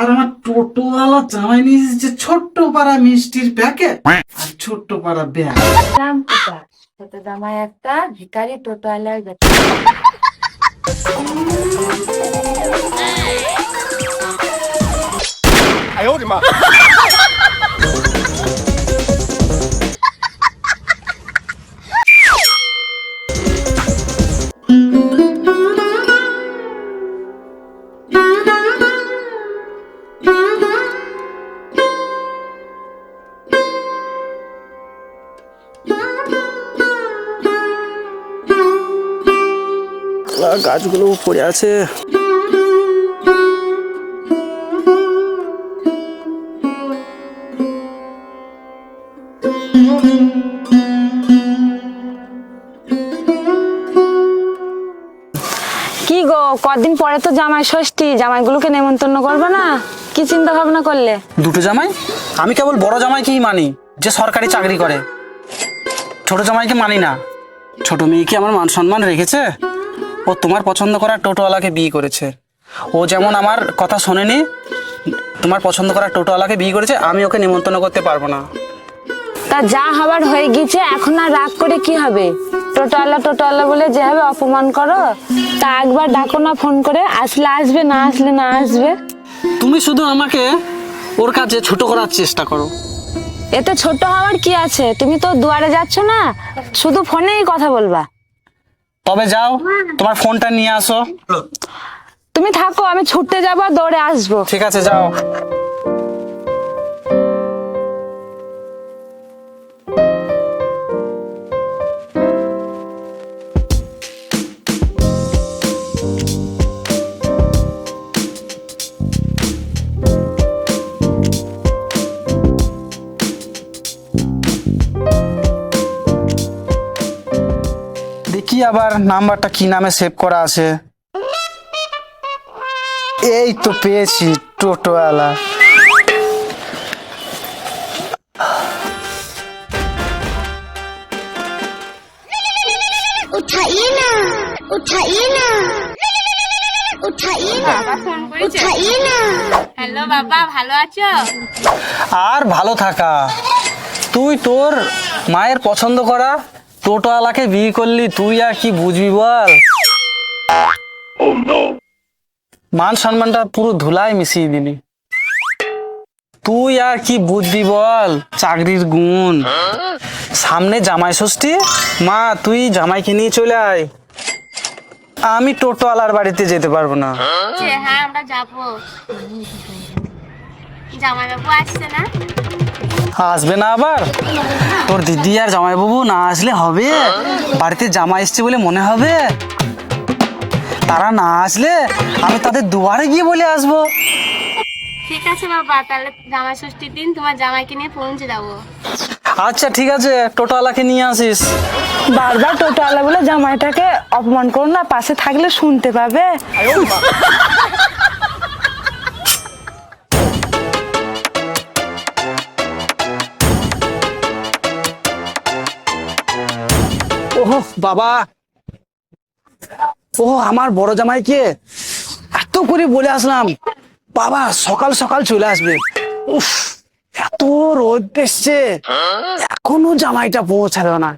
আর আমার টোটোওয়ালা জামাই নিয়ে এসেছে ছোট্ট পাড়া মিষ্টির প্যাকেট আর ছোট্ট পাড়া ব্যাগ। দাম কোথা? ছোট জামাই একটা ভিখারি টোটোওয়ালার বেটা। গাছগুলো পড়ে আছে। কি গো, কদিন পরে তো জামাই ষষ্ঠী, জামাইগুলোকে নেমন্তন্ন করবে না? কি চিন্তা ভাবনা করলে? দুটো জামাই? আমি কেবল বড় জামাইকেই মানি, যে সরকারি চাকরি করে। ছোট জামাইকে মানি না। ছোট মেয়ে কি আমার মান সম্মান রেখেছে? ও তোমার পছন্দ করা টোটোওয়ালাকে বিয়ে করেছে। ও যেমন আমার কথা শোনেনি, তোমার পছন্দ করা টোটোওয়ালাকে বিয়ে করেছে। আমি ওকে নিমন্ত্রণ করতে পারবো না। তা যা হবার হয়ে গেছে, এখন আর রাগ করে কি হবে? টোটোওয়ালা বলে যেভাবে অপমান করো, তা একবার ডাকো না ফোন করে, আসলে আসবে, না আসলে না আসবে। তুমি শুধু আমাকে ওর কাছে ছোট করার চেষ্টা করো। এতে ছোট হওয়ার কি আছে? তুমি তো দুয়ারে যাচ্ছ না, শুধু ফোনেই কথা বলবা। তবে যাও, তোমার ফোনটা নিয়ে আসো। তুমি থাকো, আমি ছুটতে যাবো আর দৌড়ে আসবো। ঠিক আছে, যাও। দেখি আবার নাম্বারটা কি নামে সেভ করা আছে। এই তো পেয়েছি, টোটোওয়ালা। उठाइए ना उठाइए ना उठाइए ना उठाइए ना। হ্যালো বাবা, ভালো আছো? আর ভালো থাকা? তুই তোর মায়ের পছন্দ করা টোটোওয়ালাকে বিয়ে করলি, তুই আর কি বুঝবি বল? মান সম্মানটা পুরো ধুলায় মিশিয়ে দিলি। তুই আর কি বুঝবি বল চাকরির গুণ? সামনে জামাই ষষ্ঠী, মা তুই জামাইকে নিয়ে চলে আয়। আমি টোটোওয়ালার বাড়িতে যেতে পারবো না। হ্যাঁ, আমরা যাবো। জামাইবাবু আসছে না? আসবে না আবার? তোর দিদি আর জামাইবাবু না আসলে হবে? বাড়িতে জামাই এসছে বলে মনে হবে? তারা না আসলে আমি তাদের দুয়ারে গিয়ে বলে আসবো। ঠিক আছে বাবা, তাহলে জামাই ষষ্ঠীর দিন তোমার জামাইকে নিয়ে পৌঁছে যাবো। আচ্ছা ঠিক আছে, টোটোওয়ালাকে নিয়ে আসিস। বারবার টোটোওয়ালা বলে জামাইটাকে অপমান করো না, পাশে থাকলে শুনতে পাবে। ওহ বাবা, ও আমার বড় জামাইকে এত করে বলে আসলাম বাবা সকাল সকাল চলে আসবে। উফ, এত রোদ এসছে, এখনো জামাইটা পৌঁছালো না।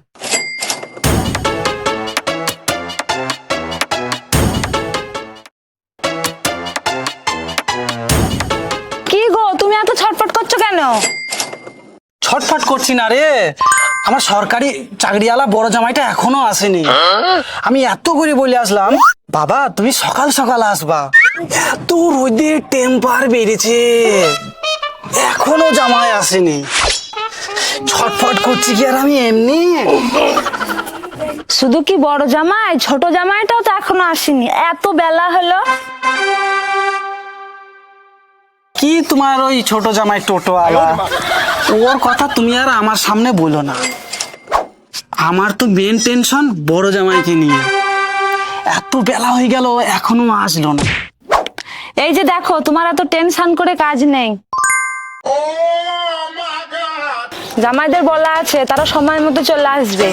কি গো, তুমি এত ছটফট করছো কেন? ছটফট করছি না রে, আমার সরকারি চাকরিওয়ালা বড় জামাইটা এখনো আসেনি। আমি এত করে বলে আসলাম বাবা তুমি সকাল সকাল আসবা, এত রোদে টেম্পার বেড়েছে, এখনো জামাই আসেনি। ছটফট করছি কি আর আমি এমনি? শুধু কি বড় জামাই, ছোট জামাইটাও তো এখনো আসেনি, এত বেলা হলো। কি তোমার ওই ছোট জামাই টোটোওয়ালা, ওর কথা তুমি আর আমার সামনে বলো না। আমার তো মেন টেনশন বড় জামাইকে নিয়ে। এত বেলা হয়ে গেল এখনো আসলো না। এই যে দেখো, তোমার এত টেনশন করে কাজ নেই। জামাইদের বলা আছে তারা সময় মতো চলে আসবে।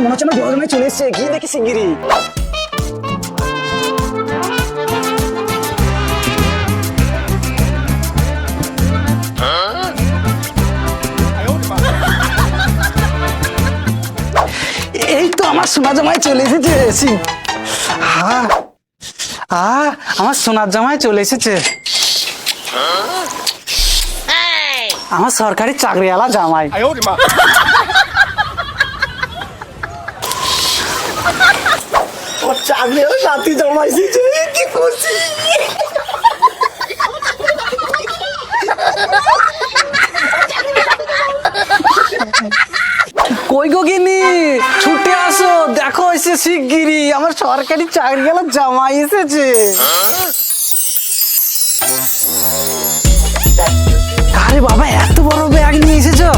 মনে হচ্ছে আমার বড় জামাই চলে এসছে, গিয়ে দেখি শিগগিরই। এই তো আমার সোনা জামাই চলে এসেছে। আমার সোনার জামাই চলে এসেছে, আমার সরকারি চাকরিওয়ালা জামাই। ওর চাকরিওয়ালা নাতি জামাই এসেছে, কি করছি? কই গো গিনি, ছুটে আসো, দেখো এসে শিগগিরই আমার সরকারি চাকরিওয়ালা জামাই এসেছে। আরে বাবা, এত বড় ব্যাগ নিয়ে এসেছো?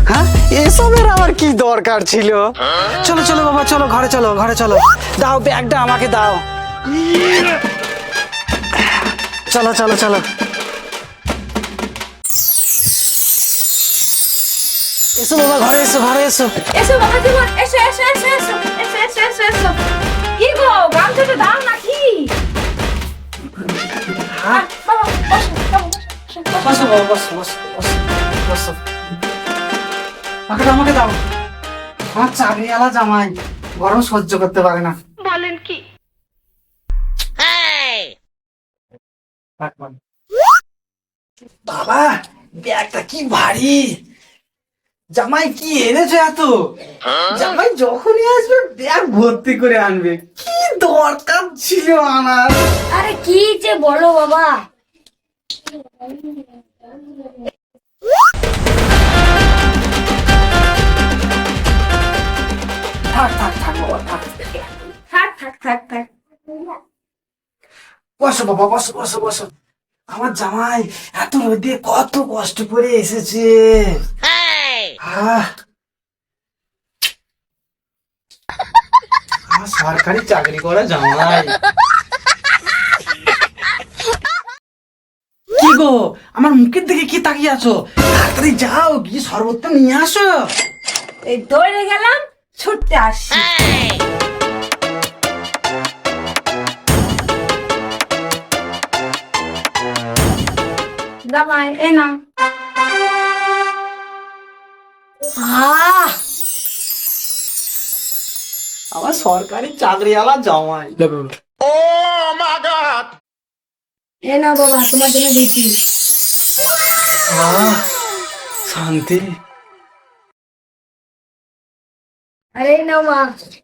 হ্যাঁ, এসবের আবার কি দরকার ছিল? চলো চলো বাবা, চলো ঘরে চলো, ঘরে চলো। দাও ব্যাগটা আমাকে দাও। চলো চলো চলো। এসো বাবা, ঘরে এসো, ঘরে এসো। এসো বাবা, জীবন এসো এসো এসো এসো এসো এসো এসো এসো। কি গো, গামছাটা দাও নাকি? বাবা, বসো, বাবা, বসো। বসো বাবা, বসো বসো বসো বসো। আমাকে দাও। আমার চাকরিওয়ালা জামাই গরম সহ্য করতে পারে না। বলেন কি? বাবা, ব্যাগটা কি ভারী। জামাই কি এনেছো এত? জামাই যখনই আসবে ব্যাগ ভর্তি করে আনবে, কি দরকার ছিল আনার? আরে কি যে বলো বাবা। থাক থাক থাক বাবা, থাক। থাক। বসো বাবা, বসো বসো বসো। আমার জামাই এত রোদে কত কষ্ট করে এসেছে। আমার সরকারি চাকরি করা জামাই। কি গো, আমার মুখের দিকে কি তাকিয়ে আছো? তাড়াতাড়ি যাও, গিয়ে শরবতটা নিয়ে আসো। এই দৌড়ে গেলাম, ছুটতে আসছি। জামাই এই না। আমার সরকারি চাকরিওয়ালা জামাই। এ না বাবা, তোমার জন্য দিচ্ছি। শান্তি। আরে এই নাও মা,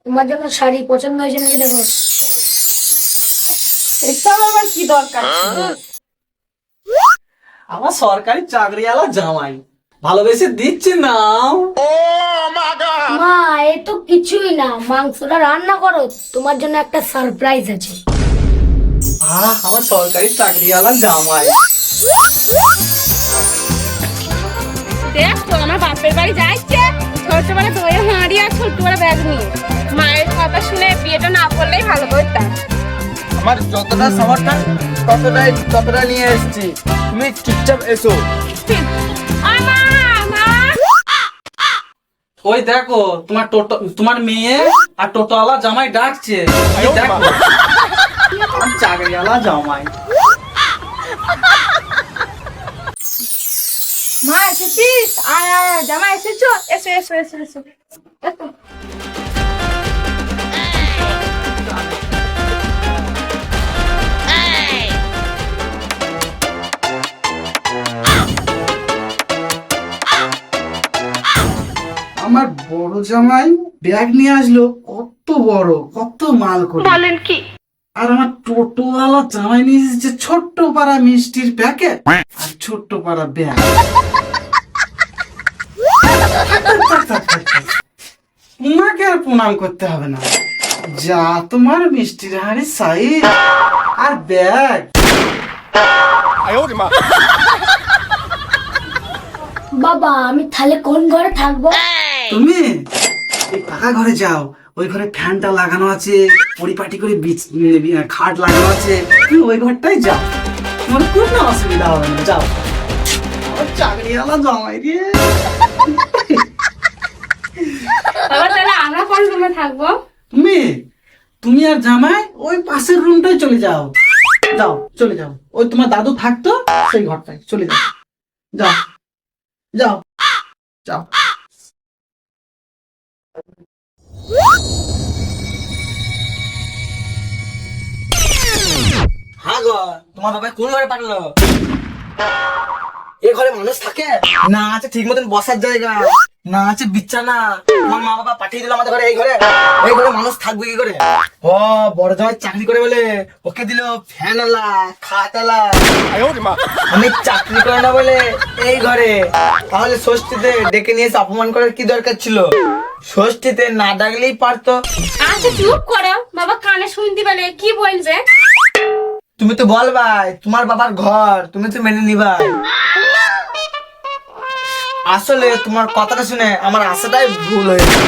তোমার জন্য শাড়ি পছন্দ হয়েছে নাকি দেখো। এটা আবার কি দরকার ছিল? আমার সরকারি চাকরিওয়ালা জামাই ভালোবেসে দিচ্ছে নাও। মা, এ তো কিছুই না, মাংসটা রান্না করো, তোমার জন্য একটা সারপ্রাইজ আছে। আমার সরকারি চাকরিওয়ালা জামাই। দেখো আমার বাপের বাড়ি যাচ্ছে, ছোটবেলা দইয়ের হাঁড়ি আর ছোটবেলা ব্যাগ নিয়ে। মায়ের কথা শুনে বিয়েটা না করলেই ভালো করতাম। আমার যতটা সামর্থ্য ততটা নিয়ে এসেছি, তুমি চুপচাপ এসো। ওই দেখো, তোমার মেয়ে আর টোটোওয়ালা জামাই ডাকছে। এই দেখো, আমার চাকরিওয়ালা জামাই। মা এসেছিস? আয় আয় আয়, জামাই এসেছো? এসো এসো এসো এসো। আমার বড় জামাই ব্যাগ নিয়ে আসলো, কত বড়, কত মাল করে। বলেন কি? আর আমার টোটোওয়ালা জামাই নিয়ে এসেছে ছোট্ট পাড়া মিষ্টির প্যাকেট আর ছোট্ট পাড়া ব্যাগ। তোমাকে আর প্রণাম করতে হবে না, যা তোমার মিষ্টির হাড়ি সাইজ আর ব্যাগ। বাবা, আমি তাহলে কোন ঘরে থাকবো? তুমি এই পাকা ঘরে যাও, ওই ঘরে ফ্যানটা লাগানো আছে, পরিপাটি করে খাট লাগানো আছে, তুমি ওই ঘরটাই যাও, তোমার কোনো অসুবিধা হবে না, যাও। আমার চাকরিওয়ালা জামাই রে। বাবা তাহলে আমরা কোন রুমে থাকবো? তুমি তুমি আর জামাই ওই পাশের রুমটাই চলে যাও, যাও চলে যাও, ওই তোমার দাদু থাকতো সেই ঘরটায় চলে যাও, যাও যাও যাও। হ্যাঁ গো, তোমার বাবা কোন ঘরে পাঠালো? এ ঘরে মানুষ থাকে না? আছে ঠিক মতন বসার জায়গা, না আছে বিছানা। তোমার মা বাবা পাঠিয়ে দিল আমাদের ঘরে, এই ঘরে মানুষ থাকবে কি করে? ও বড় জামাই চাকরি করে বলে ওকে দিল ফ্যান আলা, খাট আলা। আমি চাকরি করে না বলে এই ঘরে। তাহলে ষষ্ঠীতে ডেকে নিয়ে এসে অপমান করার কি দরকার ছিল? ষষ্ঠীতে না ডাকলেই পারতো। আচ্ছা চুপ করো, বাবা কানে শুনতে পেলে কি বলছে? তুমি তো বলবাই তোমার বাবার ঘর, তুমি তো মেনে নিবাই। আসলে তোমার কথাটা শুনে আমার আশাটাই ভুল হয়েছে।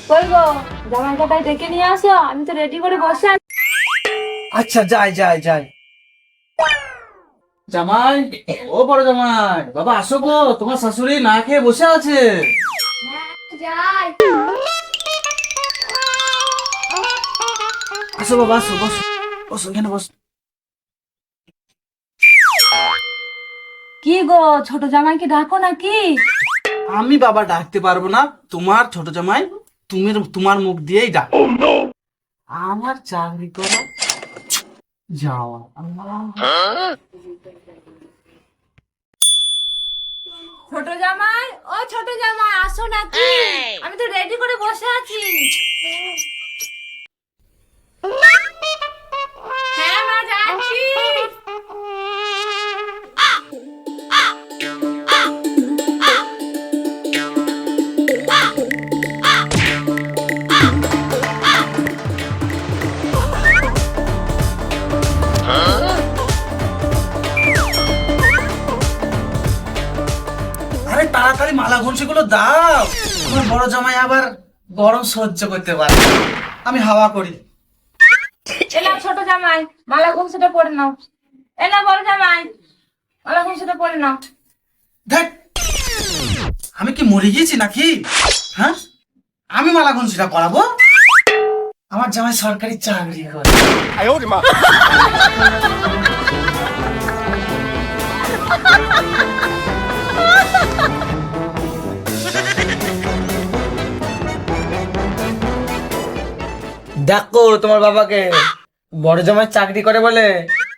কই গো, জামাইটা তাই ডেকে নিয়ে আসো, আমি তো রেডি করে বসে আছি। আচ্ছা যাই যাই যাই। জামাই, ও বড় জামাই, বাবা আসো গো, তোমার শাশুড়ি না খেয়ে বসে আছে। যাই। আসো বাবা, আসো, বসো বসো, এখানে বসো। কি গো, ছোট জামাইকে ডাকো নাকি? আমি বাবা ডাকতে পারবো না, তোমার ছোট জামাই তুমি তোমার মুখ দিয়েই ডাক। আমার চাকরি করা যাওয়া। ছোট জামাই, ও ছোট জামাই আসো নাকি? আমি তো রেডি করে বসে আছি। হ্যাঁ মা, যাচ্ছি। আরে তাড়াতাড়ি মালা ঘুষি গুলো দাও, তোমার বড় জামাই আবার গরম সহ্য করতে পারে, আমি হাওয়া করি। এলা ছোট জামাই, মালা ঘুমসুটা পরে নাও। এলা বড় জামাই, মালা ঘুমসুটা পরে নাও। দেখ, আমি কি মরে গিয়েছি নাকি? হ্যাঁ, আমি মালা ঘুষিটা পরাবো? আমার জামাই সরকারি চাকরি করে। দেখো তোমার বাবাকে, বড় জামাই চাকরি করে বলে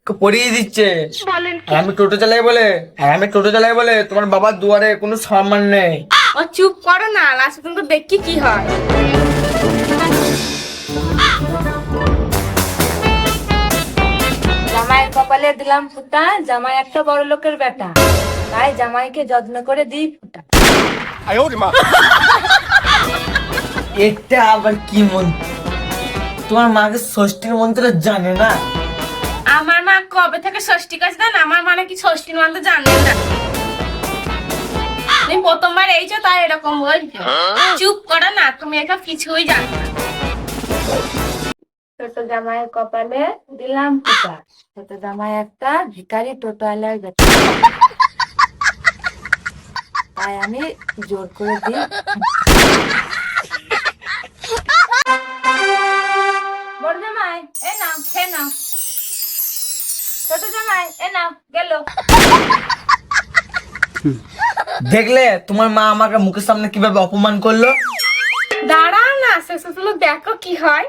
ওকে পড়িয়ে দিচ্ছে। আর আমি টোটো চালাই বলে তোমার বাবার দুয়ারে কোনো সম্মান নেই। ও চুপ করো না, লাস্ট পর্যন্ত দেখি কি হয়। জামাইয়ের কপালে দিলাম ফুটা, জামাই একটা বড় লোকের বেটা, তাই জামাইকে যত্ন করে দিই ফুটা। এটা আবার কি মন্ত্র? তোমার মাকে ষষ্ঠীর মন্ত্র জানে না? আমার মা কবে থেকে ষষ্ঠী কাজ দেন, আমার মানে কি ষষ্ঠীর মন্ত্র জানেন না? তুমি প্রথমবার এইছো তাই এরকম বলছো। চুপ করো না, তুমি এসব কিছুই জানো না। ছোট জামাইয়ের কপালে দিলাম ফুটা, ছোট জামাই একটা ভিখারি টোটোওয়ালার বেটা, তাই আমি জোর করে দিই। বড় জামাই, এ নাও, খেয়ে নাও। ছোট জামাই, এ নাও, গেল। দেখলে তোমার মা আমাকে মুখের সামনে কিভাবে অপমান করলো? দাঁড়াও না, শেষ হলো, দেখো কি হয়।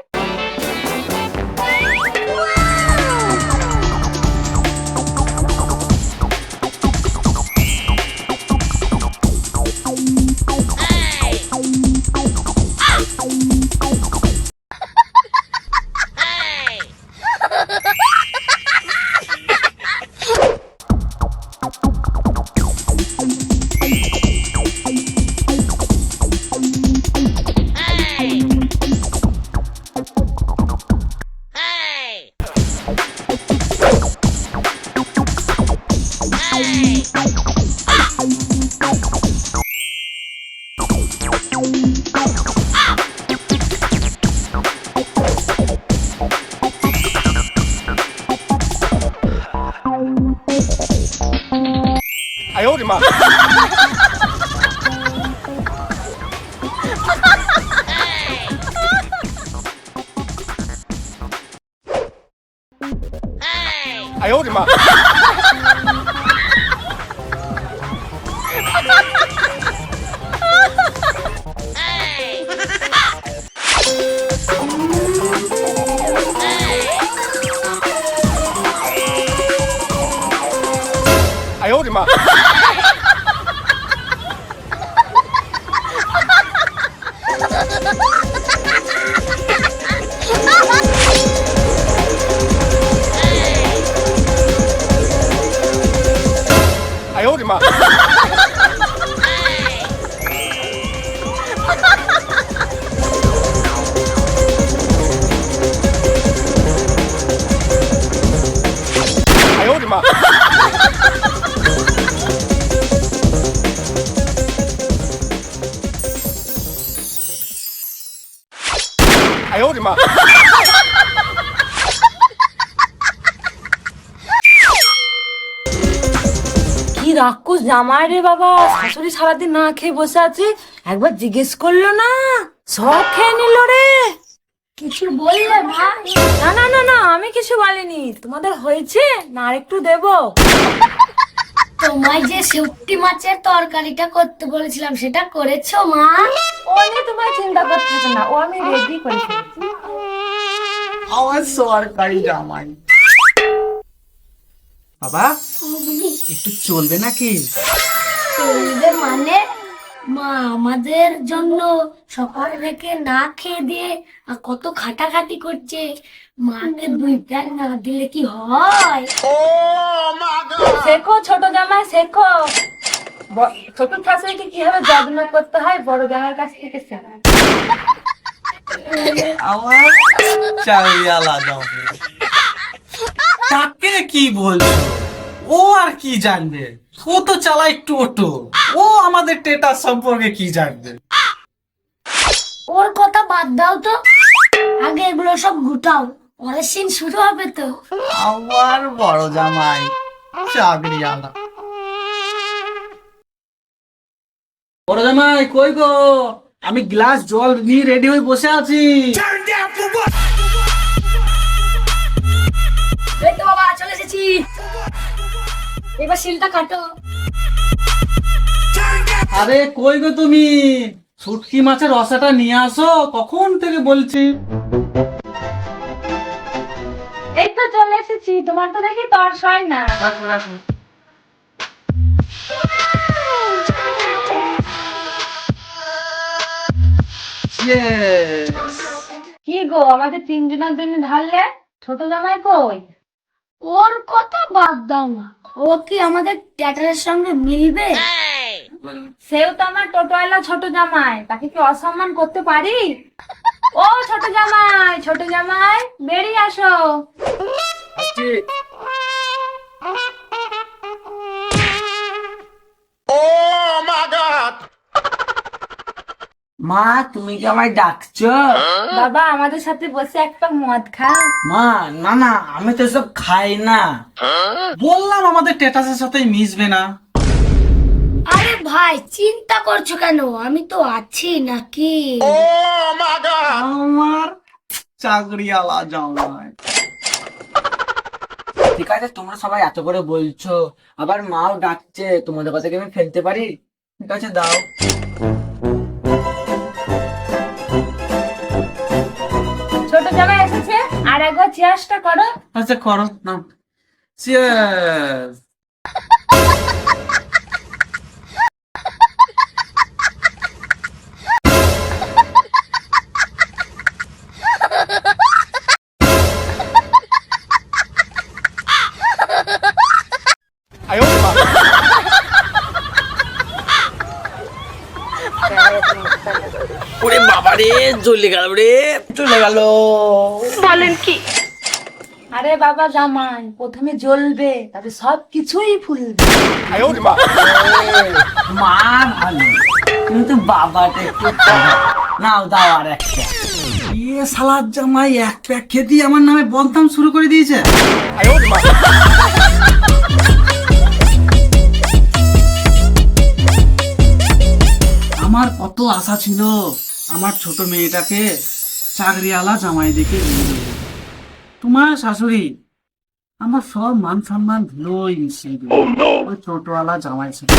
কি রাক্ষস জামাই রে বাবা, শাশুড়ি সারাদিন না খেয়ে বসে আছে, একবার জিজ্ঞেস করলো না, সব খেয়ে নিল রে। কিছু বললে ভাই? না না না না, আমি কিছু বলিনি। তোমাদের হয়েছে না আরেকটু দেবো? তোমায় যে শুটকি মাছের তরকারিটা করতে বলেছিলাম সেটা করেছো মা? ও নিয়ে তোমায় চিন্তা করতে হবে না, ও আমি রেডি করে ফেলেছি। আমার সরকারি জামাই। বাবা একটু চলবে নাকি? চলবে মানে? মা আমাদের জন্য সকাল থেকে না খেয়ে দিয়ে আর কত খাটাখাটি করছে, মাকে 2 প্যাক না দিলে কি হয়? শেখো ছোট জামাই, শেখো। ছোট শাশুড়িকে কিভাবে যত্ন করতে হয় বড় জামাইয়ের কাছ থেকে শেখো। আমার চাকরিওয়ালা জামাই। তাকে কি বলছো? ও আর কি জানবে? ও তো চালায় একটু অটো। ও আমাদের টেটার সম্পর্কে কি জানবে? ওর কথা বাদ দাও তো, আগে এগুলো সব গুটাও, পরের সিন শুরু হবে তো। আমার বড় জামাই চাকরিওয়ালা। বড় জামাই কই গো? আমি গ্লাস জল নিয়ে রেডি হয়ে বসে আছি। এই তো বাবা চলে এসেছি, এবার সিলটা কাটো। আরে কই গো তুমি? শুটকি মাছের রসাটা নিয়ে আসো, কখন থেকে বলছি। এই তো চলে এসেছি, তোমার তো দেখি তর্স হয় না। কি গো আমাদের 3 জনের জন্য ঢাললে? ছোট জামাই কই? ওর কথা বাদ দাও না, ও কি আমাদের ট্যাটারের সঙ্গে মিলবে? সেও তো আমার টোটোওয়ালা ছোট জামাই, তাকে কি অসম্মান করতে পারি? ও ছোট জামাই, ছোট জামাই বেরিয়ে আসো। মা তুমি কি আমায় ডাকছো? বাবা আমাদের সাথে বসে একটা মদ খা। মা না না, আমি তো সব খাই না। বললাম আমাদের টেটাসের সাথে মিশবে না। আরে ভাই চিন্তা করছো কেন, আমি তো আছি নাকি? আমার চাকরিওয়ালা জামাই। ঠিক আছে, তোমরা সবাই এত করে বলছো, আবার মাও ডাকছে, তোমাদের কথা কি আমি ফেলতে পারি? ঠিক আছে দাও। ছোট জামাই এসেছে, আর একবার চেয়ারটা করো। আচ্ছা করো না। চিয়ার্স। ওরে বাবা রে, জ্বলে গেল রে, চলে গেল। বলেন কি? আরে বাবা জামাই, প্রথমে জ্বলবে, তবে সব কিছুই ফুলবে। মা ভালো, কিন্তু বাবাটা একটু খারাপ। নাও দাও আর একটা। ইয়ে সালাদ জামাই 1 প্যাক খেতে আমার নামে বদনাম শুরু করে দিয়েছে। আমার কত আশা ছিল আমার ছোট মেয়েটাকে চাকরিওয়ালা জামাই দেখে বিয়ে দেবো। তোমার শাশুড়ি আমার সব মান সম্মান ধুলোই মিশিয়ে দিল ওই টোটোওয়ালা জামাই সাথে।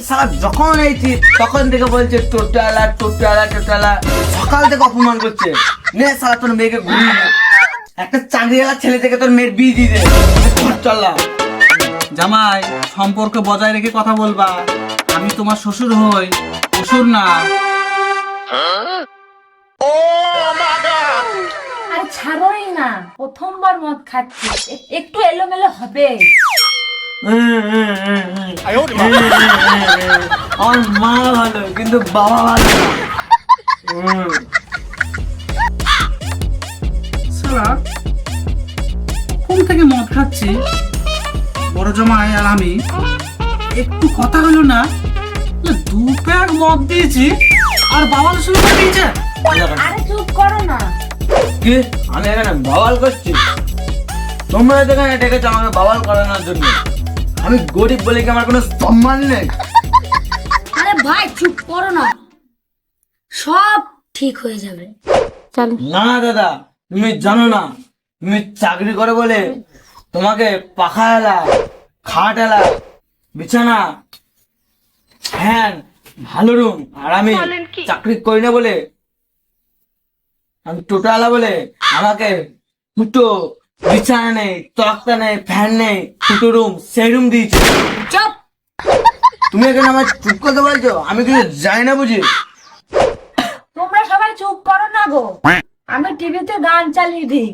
সারা যখন এইছি তখন থেকে বলছে টোটালা টোটালা টোটালা, সকাল থেকে অপমান করছে। নে সারা তোর মেয়েকে ঘুরিয়ে নে। একটা চাকরিওয়ালা ছেলে থেকে তোর মেয়ের বিয়ে দিয়ে দে, চললা। জামাই সম্পর্ক বজায় রেখে কথা বলবা, আমি তোমার শ্বশুর হই, শ্বশুর না। আর ছাড়োই না, প্রথমবার মদ খাচ্ছি, একটু এলোমেলো হবে। আমার মা ভালো কিন্তু বাবা ভালো না। সারা কোন থেকে মদ খাচ্ছি, বড় জামাই আর আমি একটু কথা হলো না, 2 প্যাক মদ দিয়েছি আর বাবা শুরু করে দিয়েছে। আরে চুপ করো না। কি আমি এখানে বাওয়াল করছি? তোমরা এখানে ডেকেছো আমাকে বাওয়াল করানোর জন্য। আমি গরিব বলে কি আমার কোনো সম্মান নেই? আরে ভাই চুপ করো না, সব ঠিক হয়ে যাবে। চল না দাদা, তুমি জানো না, তুমি চাকরি করে বলে তোমাকে পাখা এলা, খাট এলা, বিছানা, ফ্যান, ভালো রুম, আর আমি চাকরি করি না বলে, আমি টোটালা বলে আমাকে দুটো বিছানা নেই, তক্তা নেই, ফ্যান নেই, দুটো রুম, সেই রুম দিয়েছে। চুপ। তুমি এখানে আমার চুপ করতে বলছো? আমি কিছু জানি না বুঝি? তোমরা সবাই চুপ করো না গো, আমি টিভিতে গান চালিয়ে দিই,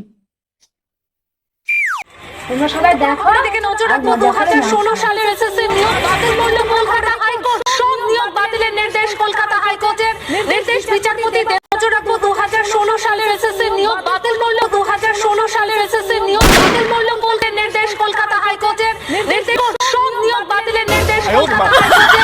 তোমরা সবাই দেখো। দিকে নজর রাখবো। 2016 সালের এসএসসি নিয়োগ বাতিল করল কলকাতা হাইকোর্ট। সব নিয়োগ বাতিলের নির্দেশ কলকাতা হাইকোর্টের। নির্দেশ বিচারপতি নজর রাখবো। 2016 সালের এসএসসি নিয়োগ বাতিল করল 2016 সালের এসএসসি নিয়োগ বাতিল করল কোর্টের নির্দেশ কলকাতা হাইকোর্টের। নির্দেশ সব নিয়োগ বাতিলের নির্দেশ কলকাতা হাইকোর্টের।